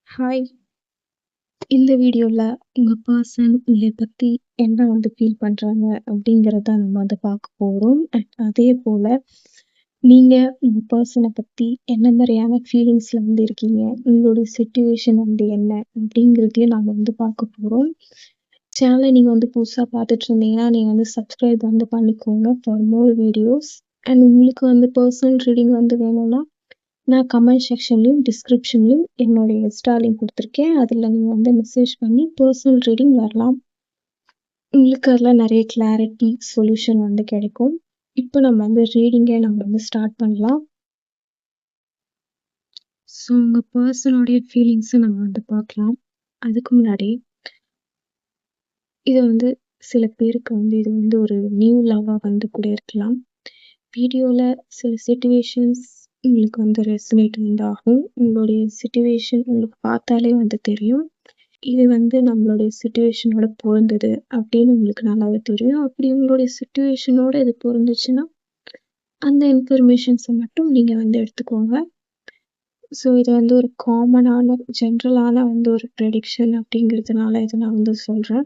Hi! இந்த வீடியோல உங்க பர்சன் உங்கள பத்தி என்ன ஃபீல் பண்றாங்க அப்படிங்கிறத நம்ம பார்க்க போறோம். அண்ட் அதேபோல நீங்க உங்க பர்சன பத்தி என்ன மாதிரியான ஃபீலிங்ஸ்ல இருக்கீங்க? உங்களோட சிச்சுவேஷன் என்ன? அப்படிங்கிறதையும் நாம பார்க்க போறோம். சேனல நீங்க புதுசா பார்த்துட்டு இருந்தீங்கன்னா, நீங்க சப்ஸ்கிரைப் பண்ணிக்கோங்க ஃபார் மோர் வீடியோஸ். அண்ட் உங்களுக்கு பர்சனல் ரீடிங் வேணும்னா நான் கமெண்ட் செக்ஷன்லையும், டிஸ்கிரிப்ஷன்லையும் என்னோட இன்ஸ்டா லிங்க் குடுத்துருக்கேன். அதில நீங்க மெசேஜ் பண்ணி பர்சனல் ரீடிங் வரலாம். உங்களுக்கு அதில நெறைய கிளாரிட்டி, சொல்யூஷன் கிடைக்கும். இப்போ நம்ம ரீடிங்க ஸ்டார்ட் பண்ணலாம். ஸோ உங்க பர்சனோடைய ஃபீலிங்ஸ நம்ம பார்க்கலாம். அதுக்கு முன்னாடி இது சில பேருக்கு இது ஒரு நியூ லவ்வா கூட இருக்கலாம். வீடியோல சில சிச்சுவேஷன்ஸ் உங்களுக்கு ரெசனேட் ஆகும். உங்களுடைய சிச்சுவேஷன் உங்களுக்கு பார்த்தாலே தெரியும். இது நம்மளுடைய சிச்சுவேஷனோட பொருந்தது அப்படின்னு உங்களுக்கு நல்லாவே தெரியும். அப்படி உங்களுடைய சிச்சுவேஷனோட இது பொருந்துச்சுன்னா, அந்த இன்ஃபர்மேஷன்ஸ மட்டும் நீங்க எடுத்துக்கோங்க. ஸோ இது ஒரு காமனான, ஜென்ரலான ஒரு ப்ரெடிக்ஷன் அப்படிங்கிறதுனால இத நான் சொல்றேன்.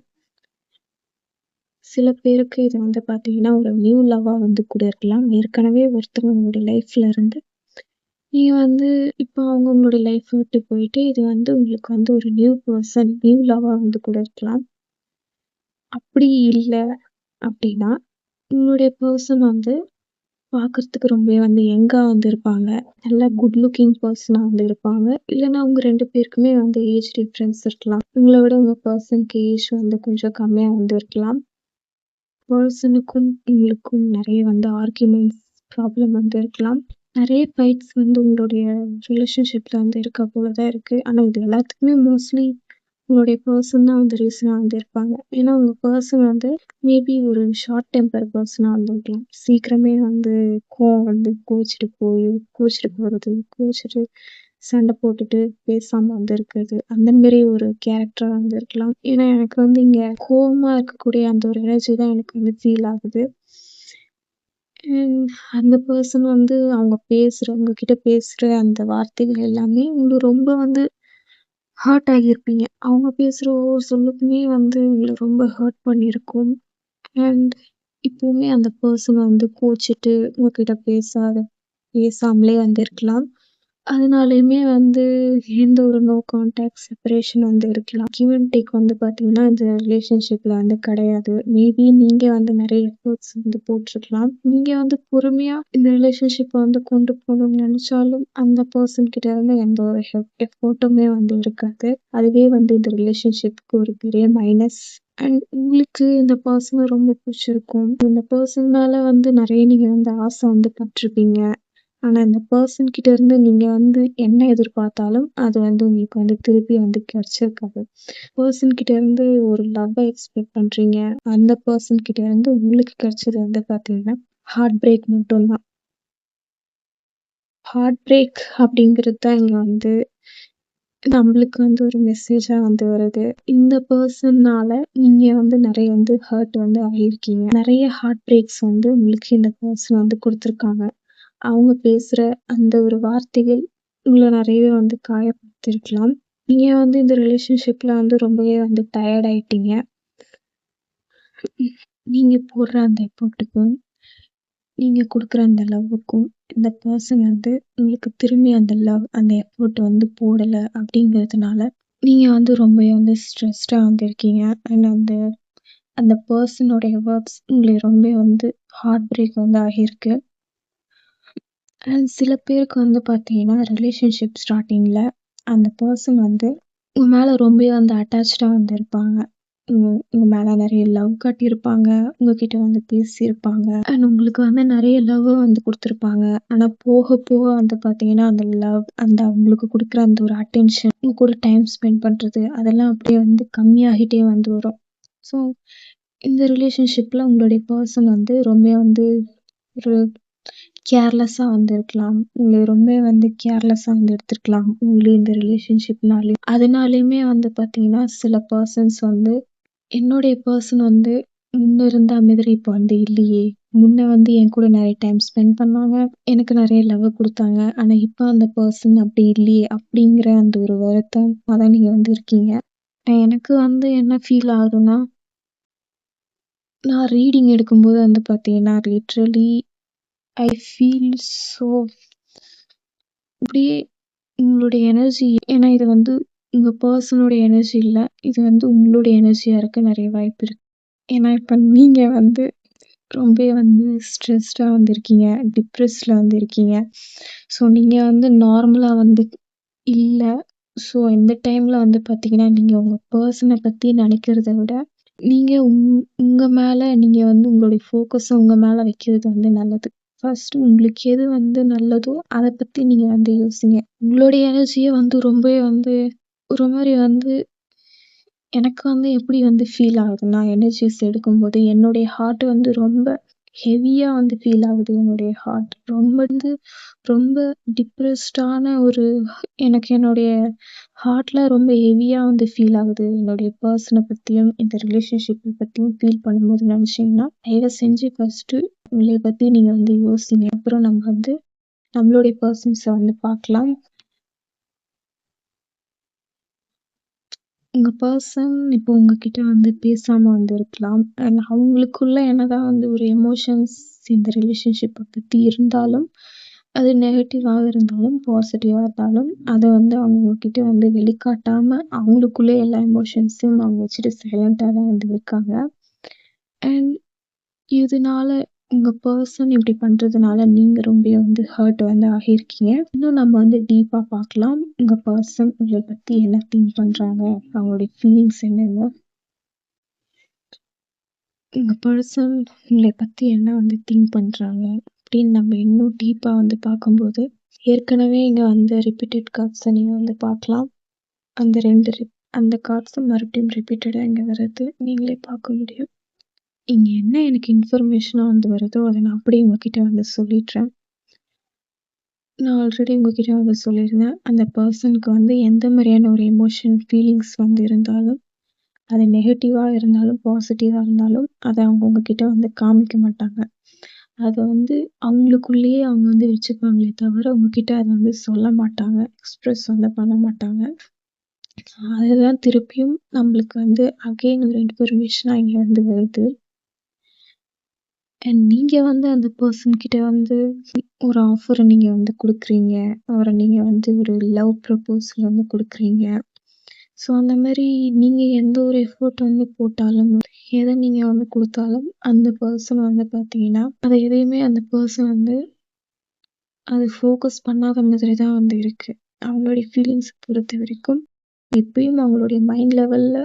சில பேருக்கு இது பார்த்தீங்கன்னா, ஒரு நியூ லவ்வா கூட இருக்கலாம். ஏற்கனவே ஒருத்தவங்க உங்களுடைய லைஃப்ல இருந்து நீங்க இப்போ அவங்க உங்களுடைய லைஃப் விட்டு போயிட்டு, இது உங்களுக்கு ஒரு நியூ பெர்சன், நியூ லவ்வா கூட இருக்கலாம். அப்படி இல்ல அப்படின்னா, உங்களுடைய பெர்சன் பார்க்கறதுக்கு ரொம்பவே யங்கா இருப்பாங்க. நல்ல குட் லுக்கிங் பெர்சனா இருப்பாங்க. இல்லன்னா உங்க 2 பேருக்குமே ஏஜ் டிஃபரன்ஸ் இருக்கலாம். உங்கள விட உங்க பெர்சனுக்கு ஏஜ் கொஞ்சம் கம்மியா இருக்கலாம். பெர்சனுக்கும் உங்களுக்கும் நெறைய ஆர்கியூமெண்ட்ஸ், ப்ராப்ளம் இருக்கலாம். நெறைய ஃபைட்ஸ் உங்களுடைய ரிலேஷன்ஷிப்ல இருக்க போல தான் இருக்கு. ஆனா இது எல்லாத்துக்குமே மோஸ்ட்லி உங்களுடைய பெர்சன் தான் ரீசனா இருப்பாங்க. ஏன்னா உங்க பெர்சன் மேபி ஒரு ஷார்ட் டெம்பர் பெர்சனா இருக்கலாம். சீக்கிரமே கோவம் கோச்சிட்டு போறது, கோச்சிட்டு சண்டை போட்டுட்டு பேசாம இருக்கிறது. அந்த மாரி ஒரு கேரக்டரா இருக்கலாம். ஏன்னா எனக்கு இங்க கோவமா இருக்கக்கூடிய அந்த ஒரு எனர்ஜி தான் எனக்கு ஃபீல் ஆகுது. அந்த பெர்சன் அவங்க உங்ககிட்ட பேசுற அந்த வார்த்தைகள் எல்லாமே உங்களுக்கு ரொம்ப ஹர்ட் ஆகியிருப்பீங்க. அவங்க பேசுற ஒவ்வொரு சொல்லுக்குமே உங்கள ரொம்ப ஹர்ட் பண்ணியிருக்கும். அண்ட் இப்பவுமே அந்த பெர்சன் கோச்சிட்டு உங்ககிட்ட பேசாமலே இருக்கலாம். அதனாலயுமே எந்த ஒரு நோ கான்டாக்ட் செப்பரேஷன் இருக்கலாம். கிவ் அண்ட் டேக் பார்த்தீங்கன்னா, இந்த ரிலேஷன்ஷிப்ல கிடையாது. மேபி நீங்க நெறைய எஃபர்ட்ஸ் போட்டிருக்கலாம். நீங்க பொறுமையா இந்த ரிலேஷன்ஷிப்ப கொண்டு போகணும்னு நெனச்சாலும், அந்த பெர்சன் கிட்ட இருந்து எந்த ஒரு எஃபோர்ட்டுமே இருக்காது. அதுவே இந்த ரிலேஷன்ஷிப்க்கு ஒரு பெரிய மைனஸ். அண்ட் உங்களுக்கு இந்த பெர்சன ரொம்ப பிடிச்சிருக்கும். இந்த பெர்சன் மேல நெறைய நீங்க ஆசை பட்டுருப்பீங்க. ஆனா இந்த பெர்சன் கிட்ட இருந்து நீங்க என்ன எதிர்பார்த்தாலும் அது உங்களுக்கு திருப்பி கிடைச்சிருக்காது. பெர்சன் கிட்ட இருந்து ஒரு லவ்வ எக்ஸ்பெக்ட் பண்றீங்க. அந்த பெர்சன் கிட்ட இருந்து உங்களுக்கு கிடைச்சது பார்த்தீங்கன்னா, ஹார்ட் பிரேக் மட்டும் தான். ஹார்ட் பிரேக் அப்படிங்கிறது தான் இங்க நம்மளுக்கு ஒரு மெசேஜா வருது. இந்த பெர்சன்னால நீங்க நெறைய ஹர்ட் ஆகியிருக்கீங்க. நெறைய ஹார்ட் பிரேக்ஸ் உங்களுக்கு இந்த பெர்சன் குடுத்துருக்காங்க. அவங்க பேசுற அந்த ஒரு வார்த்தைகள் உங்கள நெறையவே காயப்படுத்தியிருக்கலாம். நீங்க இந்த ரிலேஷன்ஷிப்ல ரொம்பவே டயர்ட் ஆயிட்டீங்க. நீங்க போடுற அந்த எஃபோர்ட்டுக்கும், நீங்க குடுக்குற அந்த லவ்வுக்கும் இந்த பெர்சன் உங்களுக்கு திரும்பி அந்த லவ், அந்த எஃபோர்ட் போடல அப்படிங்கிறதுனால, நீங்க ரொம்பவே ஸ்ட்ரெஸ்டா இருக்கீங்க. அண்ட் அந்த பெர்சனோடைய வேர்ட்ஸ் உங்கள ரொம்ப ஹார்ட் பிரேக் ஆகியிருக்கு. அண்ட் சில பேருக்கு பார்த்தீங்கன்னா, ரிலேஷன்ஷிப் ஸ்டார்ட்டிங்ல அந்த பெர்சன் உங்க மேல ரொம்பவே அட்டாச்டா இருப்பாங்க. உங்க மேல நெறைய லவ் காட்டியிருப்பாங்க. உங்ககிட்ட பேசியிருப்பாங்க. அண்ட் உங்களுக்கு நெறைய லவ் குடுத்துருப்பாங்க. ஆனா போக போக பார்த்தீங்கன்னா, அந்த லவ், அவங்களுக்கு குடுக்குற அந்த ஒரு அட்டென்ஷன், உங்க கூட டைம் ஸ்பெண்ட் பண்றது அதெல்லாம் அப்படியே கம்மியாகிட்டே வரும். ஸோ இந்த ரிலேஷன்ஷிப்ல உங்களுடைய பெர்சன் ரொம்ப ஒரு கேர்லெஸ்ஸா இருக்கலாம். உங்கள ரொம்ப கேர்லெஸ்ஸா எடுத்திருக்கலாம். உங்கள இந்த ரிலேஷன்ஷிப்னாலே. அதனாலயுமே பார்த்தீங்கன்னா, சில பெர்சன்ஸ் என்னுடைய பெர்சன் முன்ன இருந்த மாதிரி இப்போ இல்லையே. முன்ன வந்து என் கூட நெறைய டைம் ஸ்பெண்ட் பண்ணாங்க. எனக்கு நெறைய லவ் குடுத்தாங்க. ஆனா இப்ப அந்த பெர்சன் அப்படி இல்லையே! அப்படிங்கிற அந்த ஒரு வருத்தமா தான் நீங்க வந்து இருக்கீங்க. எனக்கு வந்து என்ன ஃபீல் ஆகுதுன்னா, நான் ரீடிங் எடுக்கும்போது வந்து பார்த்தீங்கன்னா, லிட்ரலி ஐ ஃபீல் ஸோ அப்படியே உங்களுடைய எனர்ஜி ஏன்னா இது வந்து உங்க பெர்சனோட எனர்ஜி இல்ல. இது வந்து உங்களுடைய எனர்ஜியா இருக்க நெறைய வாய்ப்பு இருக்கு. ஏன்னா இப்ப நீங்க வந்து ரொம்ப வந்து ஸ்ட்ரெஸ்டா வந்து இருக்கீங்க. டிப்ரெஸ்ட்ல வந்து இருக்கீங்க. ஸோ நீங்க வந்து நார்மலா வந்து இல்ல. ஸோ இந்த டைம்ல வந்து பார்த்தீங்கன்னா, நீங்க உங்க பெர்சன பத்தி நெனைக்கிறத விட, நீங்க உங்க மேல நீங்க வந்து உங்களுடைய ஃபோக்கஸ உங்க மேல வைக்கிறது வந்து நல்லது. ஃபர்ஸ்ட்டு உங்களுக்கு எது வந்து நல்லதோ, அத பத்தி நீங்க வந்து யோசிங்க. உங்களுடைய எனர்ஜிய வந்து ரொம்பவே வந்து ஒரு மாரி வந்து எனக்கு வந்து எப்படி வந்து ஃபீல் ஆகுதுன்னா, எனர்ஜிஸ் எடுக்கும்போது என்னுடைய ஹார்ட் வந்து ரொம்ப ஹெவியா வந்து ஃபீல் ஆகுது. என்னுடைய ஹார்ட் ரொம்ப வந்து ரொம்ப டிப்ரெஸ்டான ஒரு எனக்கு என்னுடைய ஹார்ட்ல ரொம்ப ஹெவியா வந்து ஃபீல் ஆகுது. என்னுடைய பெர்சன பத்தியும், இந்த ரிலேஷன்ஷிப்ப பத்தியும் ஃபீல் பண்ணும்போது நெனச்சீங்கன்னா, தயவு செஞ்சு ஃபர்ஸ்ட்டு உங்கள பத்தி நீங்க வந்து யோசிங்க. அப்புறம் நம்ம வந்து நம்மளுடைய பெர்சன்ஸ வந்து பார்க்கலாம். உங்க பெர்சன் இப்போ உங்ககிட்ட வந்து பேசாம வந்து இருக்கலாம். அண்ட் அவங்களுக்குள்ள என்னதான் வந்து ஒரு எமோஷன்ஸ் இந்த ரிலேஷன்ஷிப்ப பத்தி இருந்தாலும், அது நெகட்டிவாக இருந்தாலும், பாசிட்டிவா இருந்தாலும், அத வந்து அவங்க உங்ககிட்ட வந்து வெளிக்காட்டாம, அவங்களுக்குள்ளே எல்லா எமோஷன்ஸையும் அவங்க வச்சுட்டு சைலண்ட்டா தான் வந்து இருக்காங்க. அண்ட் இதனால உங்க பெர்சன் இப்படி பண்றதுனால நீங்க ரொம்ப வந்து ஹர்ட் வந்து ஆகியிருக்கீங்க. இன்னும் நம்ம வந்து டீப்பா பார்க்கலாம். உங்க பெர்சன் உங்கள பத்தி என்ன திங்க் பண்றாங்க? அவங்களுடைய ஃபீலிங்ஸ் என்னென்ன? உங்க பெர்சன் உங்கள பத்தி என்ன வந்து திங்க் பண்றாங்க? அப்படின்னு நம்ம இன்னும் டீப்பா வந்து பார்க்கும்போது, ஏற்கனவே இங்க வந்த ரிப்பீட்டட் கார்ட்ஸ நீங்க வந்து பார்க்கலாம். அந்த 2 அந்த கார்ட்ஸும் மறுபடியும் ரிப்பீட்டடா இங்க வர்றது நீங்களே பார்க்க முடியும். இங்க என்ன எனக்கு இன்ஃபர்மேஷனா வந்து வருதோ, அத நான் அப்படியே உங்ககிட்ட வந்து சொல்லிடுறேன். நான் ஆல்ரெடி உங்ககிட்ட வந்து சொல்லியிருந்தேன். அந்த பெர்சனுக்கு வந்து எந்த மாரியான ஒரு எமோஷன், ஃபீலிங்ஸ் வந்து இருந்தாலும், அது நெகட்டிவா இருந்தாலும், பாசிட்டிவா இருந்தாலும், அத அவங்க உங்ககிட்ட வந்து காமிக்க மாட்டாங்க. அத வந்து அவங்களுக்குள்ளேயே அவங்க வந்து வச்சுப்பாங்களே தவிர, உங்ககிட்ட அத வந்து சொல்ல மாட்டாங்க. எக்ஸ்பிரஸ் வந்து பண்ண மாட்டாங்க. அதுதான் திருப்பியும் நம்மளுக்கு வந்து அகைன் ஒரு இன்ஃபர்மேஷனா இங்க வந்து வருது. அண்ட் நீங்க வந்து அந்த பெர்சன் கிட்ட வந்து ஒரு ஆஃபர நீங்க வந்து குடுக்குறீங்க. அவர நீங்க வந்து ஒரு லவ் ப்ரப்போசல் வந்து குடுக்குறீங்க. ஸோ அந்த மாரி நீங்க எந்த ஒரு எஃபோர்ட் வந்து போட்டாலும், எத நீங்க வந்து குடுத்தாலும், அந்த பெர்சன் வந்து பார்த்தீங்கன்னா, அத எதையுமே அந்த பெர்சன் வந்து அது ஃபோக்கஸ் பண்ணாத மாதிரி தான் வந்து இருக்கு. அவங்களுடைய ஃபீலிங்ஸ பொறுத்தவரைக்கும், எப்பயும் அவங்களுடைய மைண்ட் லெவல்ல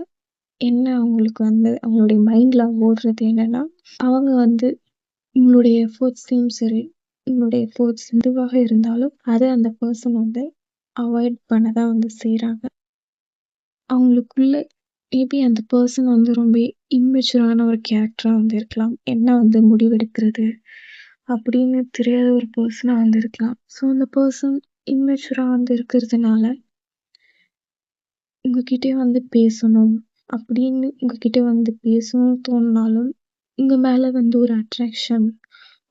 என்ன அவங்களுக்கு வந்து அவங்களுடைய மைண்ட்ல ஓடுறது என்னன்னா, அவங்க வந்து உங்களுடைய எஃபோர்ட்ஸையும் சரி, உங்களுடைய எஃபோர்ட்ஸ் எதுவாக இருந்தாலும், அத அந்த பெர்சன் வந்து அவாய்ட் பண்ண தான் வந்து செய்றாங்க. அவங்களுக்குள்ள மேபி அந்த பெர்சன் வந்து ரொம்ப இம்மெச்சூரான ஒரு கேரக்டரா வந்து இருக்கலாம். என்ன வந்து முடிவெடுக்கிறது அப்படின்னு தெரியாத ஒரு பெர்சனா வந்து இருக்கலாம். ஸோ அந்த பெர்சன் இம்மெச்சூரா வந்து இருக்கிறதுனால, உங்ககிட்ட வந்து பேசணும் அப்படின்னு உங்ககிட்ட வந்து பேசணும்னு தோணுனாலும், உங்க மேல வந்து ஒரு அட்ராக்ஷன்,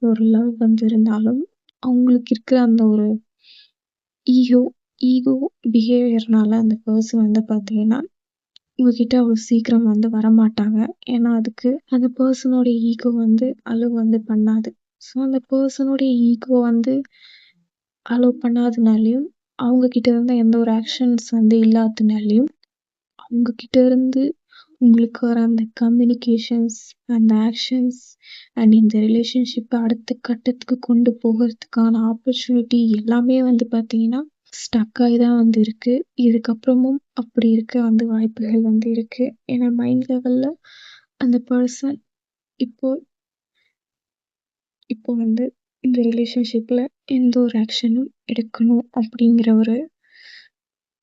ஒரு லவ் வந்து இருந்தாலும், அவங்களுக்கு இருக்கிற அந்த ஒரு ஈகோ ஈகோ பிஹேவியர்னால அந்த பெர்சன் வந்து பார்த்தீங்கன்னா, உங்ககிட்ட அவ்வளோ சீக்கிரம் வந்து வரமாட்டாங்க. ஏன்னா அதுக்கு அந்த பெர்சனோட ஈகோ வந்து அலோவ் வந்து பண்ணாது. ஸோ அந்த பெர்சனோட ஈகோ வந்து அலோவ் பண்ணாதனாலயும், அவங்க கிட்ட இருந்து எந்த ஒரு ஆக்ஷன்ஸ் வந்து இல்லாதனாலயும், அவங்க கிட்ட இருந்து உங்களுக்கு வர அந்த கம்யூனிகேஷன்ஸ், அந்த ஆக்ஷன்ஸ் அண்ட் இந்த ரிலேஷன்ஷிப்ப அடுத்த கட்டத்துக்கு கொண்டு போகறதுக்கான ஆப்பர்ச்சுனிட்டி எல்லாமே வந்து பார்த்தீங்கன்னா, ஸ்டக் ஆகி தான் வந்து இருக்கு. இதுக்கப்புறமும் அப்படி இருக்க வந்து வாய்ப்புகள் வந்து இருக்கு. ஏன்னா மைண்ட் லெவல்ல அந்த பெர்சன் இப்போ இப்போ வந்து இந்த ரிலேஷன்ஷிப்ல எந்த ஒரு ஆக்ஷனும் எடுக்கணும் அப்படிங்கிற ஒரு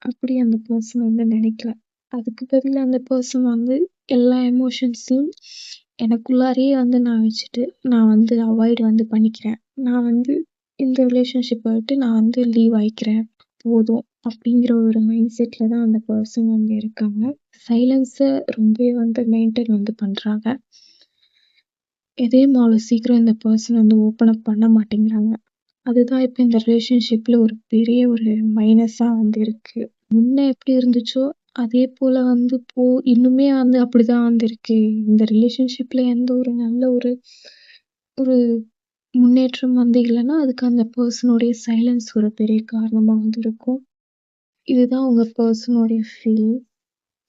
அப்படி அந்த பெர்சன் வந்து நினைக்கல. அதுக்கு பதிலா அந்த பெர்சன் வந்து எல்லா எமோஷன்ஸையும் எனக்குள்ளாரயே வந்து நான் வச்சுட்டு, நான் வந்து அவாய்ட் வந்து பண்ணிக்கிறேன். நான் வந்து இந்த ரிலேஷன்ஷிப்ப விட்டு நான் வந்து லீவ் ஆயிக்கிறேன். போதும் அப்படிங்கிற ஒரு மைண்ட் செட்ல தான் அந்த பெர்சன் வந்து இருக்காங்க. சைலன்ஸ ரொம்பவே வந்து மெயின்டெயின் வந்து பண்றாங்க. எதையும் அவ்வளோ சீக்கிரம் இந்த பர்சன் வந்து ஓப்பன் அப் பண்ண மாட்டேங்கிறாங்க. அதுதான் இப்ப இந்த ரிலேஷன்ஷிப்ல ஒரு பெரிய ஒரு மைனஸா வந்து இருக்கு. முன்ன எப்படி இருந்துச்சோ, அதே போல வந்து இன்னுமே வந்து அப்படிதான் வந்து இருக்கு. இந்த ரிலேஷன்ஷிப்ல எந்த ஒரு நல்ல ஒரு ஒரு முன்னேற்றம் வந்து இல்லன்னா, அதுக்கு அந்த பெர்சனுடைய சைலன்ஸ் ஒரு பெரிய காரணமா வந்து இருக்கும். இதுதான் உங்க பெர்சனுடைய ஃபீலிங்.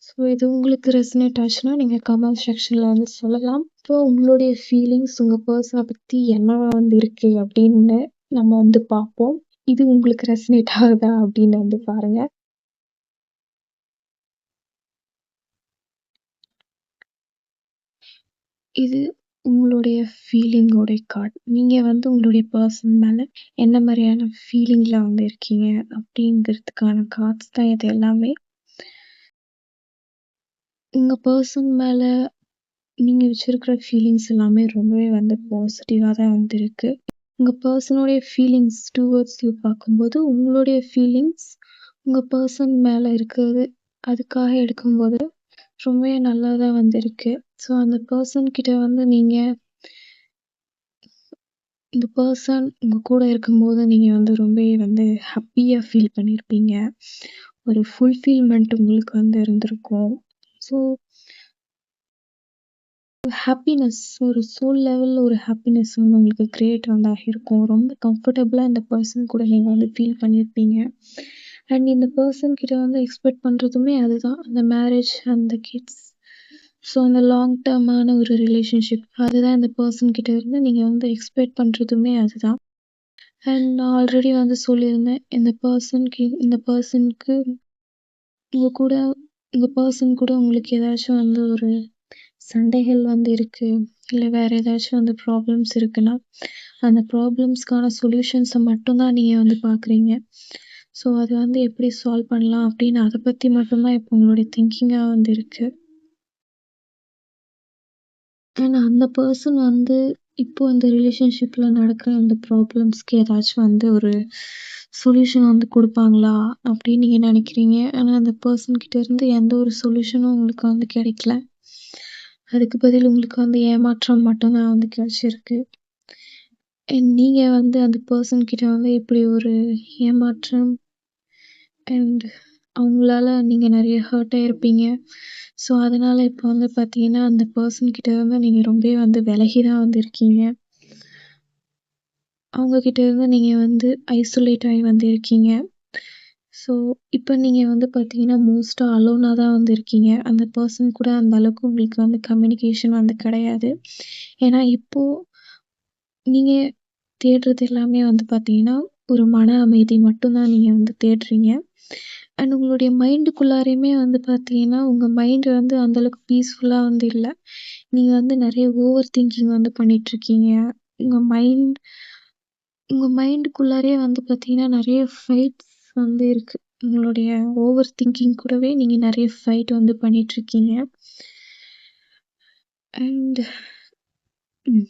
ஸோ இது உங்களுக்கு ரெசனேட் ஆச்சுன்னா, நீங்க கமெண்ட் செக்ஷன்ல வந்து சொல்லலாம். இப்போ உங்களுடைய ஃபீலிங்ஸ் உங்க பெர்சன பத்தி என்னவா வந்து இருக்கு அப்படின்னு நம்ம வந்து பார்ப்போம். இது உங்களுக்கு ரெசனேட் ஆகுதா அப்படின்னு வந்து பாருங்க. இது உங்களுடைய ஃபீலிங்கோடைய கார்ட். நீங்க வந்து உங்களுடைய பெர்சன் மேல என்ன மாரியான ஃபீலிங்ல வந்து இருக்கீங்க அப்படிங்கிறதுக்கான கார்ட்ஸ் தான் இது எல்லாமே. உங்க பெர்சன் மேல நீங்க வச்சிருக்கிற ஃபீலிங்ஸ் எல்லாமே ரொம்பவே வந்து பாசிட்டிவா தான் வந்து இருக்கு. உங்க பெர்சனுடைய ஃபீலிங்ஸ் டுவர்ட்ஸ் யூ பார்க்கும்போது, உங்களுடைய ஃபீலிங்ஸ் உங்க பெர்சன் மேல இருக்கிறது அதுக்காக எடுக்கும்போது ரொம்பவே நல்லா தான் வந்து இருக்கு. ஸோ அந்த பெர்சன் கிட்ட வந்து நீங்க இந்த பெர்சன் உங்க கூட இருக்கும்போது நீங்க வந்து ரொம்பவே வந்து ஹாப்பியா ஃபீல் பண்ணியிருப்பீங்க. ஒரு ஃபுல்ஃபில்மென்ட் உங்களுக்கு வந்து இருந்திருக்கும். ஸோ ஹாப்பினஸ் ஒரு சோல் லெவல்ல ஒரு ஹாப்பினஸ் வந்து உங்களுக்கு கிரியேட் வந்து ஆகியிருக்கும். ரொம்ப கம்ஃபர்டபுளா இந்த பெர்சன் கூட நீங்க வந்து ஃபீல் பண்ணியிருப்பீங்க. அண்ட் இந்த பெர்சன் கிட்ட வந்து எக்ஸ்பெக்ட் பண்றதுமே அதுதான். அந்த மேரேஜ் அந்த கிட்ஸ். ஸோ அந்த லாங் டர்மான ஒரு ரிலேஷன்ஷிப். அதுதான் இந்த பெர்சன் கிட்ட இருந்து நீங்க வந்து எக்ஸ்பெக்ட் பண்றதுமே அதுதான். அண்ட் நான் ஆல்ரெடி வந்து சொல்லியிருந்தேன். இந்த பெர்சனுக்கு உங்க கூட உங்க பெர்சன் கூட உங்களுக்கு ஏதாச்சும் வந்து ஒரு சண்டைகள் வந்து இருக்கு. இல்ல வேற ஏதாச்சும் வந்து ப்ராப்ளம்ஸ் இருக்குன்னா, அந்த ப்ராப்ளம்ஸ்க்கான சொல்யூஷன்ஸ மட்டும் தான் நீங்க வந்து பார்க்குறீங்க. ஸோ அது வந்து எப்படி சால்வ் பண்ணலாம் அப்படின்னு அத பத்தி மட்டும் தான் இப்போ உங்களுடைய திங்கிங்கா வந்து இருக்கு. ஆனா அந்த பெர்சன் வந்து இப்போ இந்த ரிலேஷன்ஷிப்ல நடக்கிற அந்த ப்ராப்ளம்ஸ்க்கு ஏதாச்சும் வந்து ஒரு சொல்யூஷன் வந்து குடுப்பாங்களா அப்படின்னு நீங்க நினைக்கிறீங்க. ஆனா அந்த பெர்சன் கிட்ட இருந்து எந்த ஒரு சொல்யூஷனும் உங்களுக்கு வந்து கிடைக்கல. அதுக்கு பதில் உங்களுக்கு வந்து ஏமாற்றம் மட்டும் தான் வந்து கிடைச்சிருக்கு. நீங்க வந்து அந்த பெர்சன் கிட்ட வந்து இப்படி ஒரு ஏமாற்றம் அண்ட் அவங்களால நீங்க நெறைய ஹர்ட் ஆயிருப்பீங்க. ஸோ அதனால இப்போ வந்து பார்த்தீங்கன்னா, அந்த பெர்சன் கிட்ட இருந்து நீங்க ரொம்பவே வந்து விலகி தான் வந்து இருக்கீங்க. அவங்க கிட்ட இருந்து நீங்க வந்து ஐசோலேட் ஆகி வந்து இருக்கீங்க. ஸோ இப்போ நீங்க வந்து பார்த்தீங்கன்னா, மோஸ்ட்டா அலோனா தான் வந்து இருக்கீங்க. அந்த பெர்சன் கூட அந்த அளவுக்கு உங்களுக்கு வந்து கம்யூனிகேஷன் வந்து கிடையாது. ஏன்னா இப்போ நீங்க தேடுறது எல்லாமே வந்து பார்த்தீங்கன்னா, ஒரு மன அமைதி மட்டும் தான் நீங்க வந்து தேடுறீங்க. அண்ட் உங்களுடைய மைண்டுக்குள்ளாரையுமே வந்து பார்த்தீங்கன்னா, உங்க மைண்ட் வந்து அந்த அளவுக்கு பீஸ்ஃபுல்லா வந்து இல்ல. நீங்க வந்து நெறைய ஓவர் திங்கிங் வந்து பண்ணிட்டுருக்கீங்க. உங்க மைண்ட் உங்க மைண்டுக்குள்ளாரயே வந்து பார்த்தீங்கன்னா, நெறைய ஃபைட்ஸ் வந்து இருக்கு. உங்களுடைய ஓவர் திங்கிங் கூடவே நீங்க நெறைய ஃபைட் வந்து பண்ணிட்டுருக்கீங்க. அண்ட் ம்.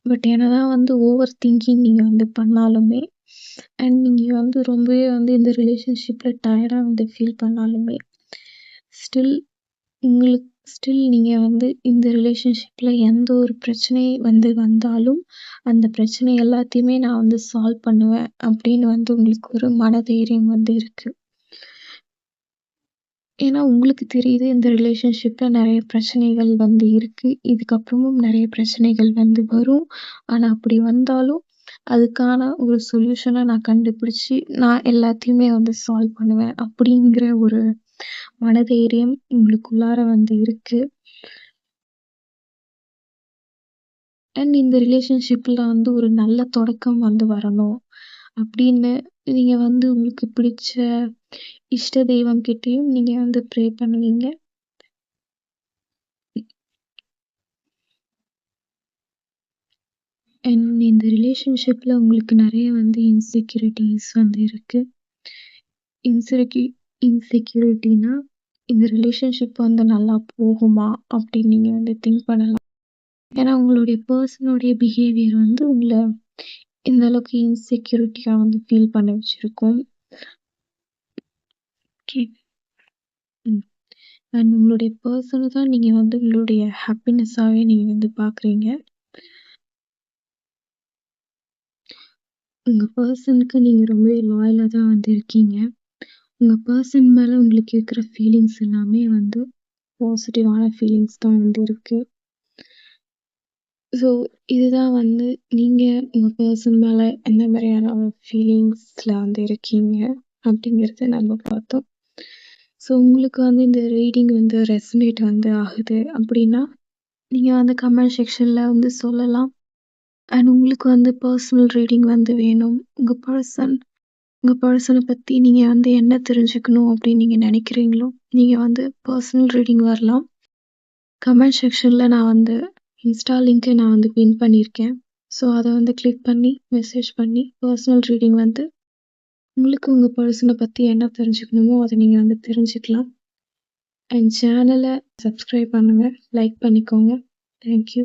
பட் என்னதான் வந்து ஓவர் திங்கிங் நீங்க வந்து பண்ணாலுமே, அண்ட் நீங்க வந்து ரொம்பவே வந்து இந்த ரிலேஷன்ஷிப்ல டயர்டா வந்து ஃபீல் பண்ணாலுமே, ஸ்டில் உங்களுக்கு ஸ்டில் நீங்க வந்து இந்த ரிலேஷன்ஷிப்ல எந்த ஒரு பிரச்சனை வந்து வந்தாலும், அந்த பிரச்சனை எல்லாத்தையுமே நான் வந்து சால்வ் பண்ணுவேன் அப்படின்னு வந்து உங்களுக்கு ஒரு மனதைரியம் வந்து இருக்கு. ஏன்னா உங்களுக்கு தெரியுது இந்த ரிலேஷன்ஷிப்ல நெறைய பிரச்சனைகள் வந்து இருக்கு. இதுக்கப்புறமும் நெறைய பிரச்சனைகள் வந்து வரும். ஆனா அப்படி வந்தாலும், அதுக்கான ஒரு சொல்யூஷன நான் கண்டுபிடிச்சு, நான் எல்லாத்தையுமே வந்து சால்வ் பண்ணுவேன். அப்படிங்கிற ஒரு மனதைரியம் உங்களுக்குள்ளார வந்து இருக்கு. அண்ட் இந்த ரிலேஷன்ஷிப்ல வந்து ஒரு நல்ல தொடக்கம் வந்து வரணும். அப்படின்னு நீங்க வந்து உங்களுக்கு பிடிச்ச இஷ்ட தெய்வம் கிட்டயும் நீங்க வந்து ப்ரே பண்ணுவீங்க. அண்ட் இந்த ரிலேஷன்ஷிப்ல உங்களுக்கு நெறைய வந்து இன்செக்யூரிட்டீஸ் வந்து இருக்கு. இன்செக்யூ இன்செக்யூரிட்டினா இந்த ரிலேஷன்ஷிப் வந்து நல்லா போகுமா? அப்படின்னு நீங்க வந்து திங்க் பண்ணலாம். ஏன்னா உங்களுடைய பெர்சனுடைய பிஹேவியர் வந்து உங்கள இந்த அளவுக்கு இன்செக்யூரிட்டியா வந்து ஃபீல் பண்ண வச்சிருக்கும். ஓகே. ம். அண்ட் உங்களுடைய பெர்சன தான் நீங்க வந்து உங்களுடைய ஹாப்பினஸ்ஸாவே நீங்க வந்து பார்க்குறீங்க. உங்க பெர்சனுக்கு நீங்க ரொம்பவே லாயலா தான் வந்து இருக்கீங்க. உங்க பெர்சன் மேல உங்களுக்கு இருக்கிற ஃபீலிங்ஸ் எல்லாமே வந்து பாசிட்டிவான ஃபீலிங்ஸ் தான் வந்து இருக்கு. ஸோ இதுதான் வந்து நீங்க உங்க பெர்சன் மேல எந்த மாதிரியான ஃபீலிங்ஸ்ல வந்து இருக்கீங்க அப்படிங்கிறத நம்ம பார்த்தோம். ஸோ உங்களுக்கு வந்து இந்த ரீடிங் வந்து ரெசனேட் வந்து ஆகுது அப்படின்னா, நீங்க வந்து கமெண்ட் செக்ஷன்ல வந்து சொல்லலாம். அண்ட் உங்களுக்கு வந்து பர்சனல் ரீடிங் வந்து வேணும். உங்க பர்சன பத்தி நீங்க வந்து என்ன தெரிஞ்சுக்கணும் அப்படின்னு நீங்க நினைக்கிறீங்களோ, நீங்க வந்து பர்சனல் ரீடிங் வரலாம். கமெண்ட் செக்ஷன்ல நான் வந்து இன்ஸ்டா லிங்க்க நான் வந்து பின் பண்ணியிருக்கேன். ஸோ அத வந்து கிளிக் பண்ணி, மெசேஜ் பண்ணி பர்சனல் ரீடிங் வந்து உங்களுக்கு உங்க பர்சன பத்தி என்ன தெரிஞ்சுக்கணுமோ, அத நீங்க வந்து தெரிஞ்சுக்கலாம். அண்ட் சேனல சப்ஸ்கிரைப் பண்ணுங்க, லைக் பண்ணிக்கோங்க. Thank you.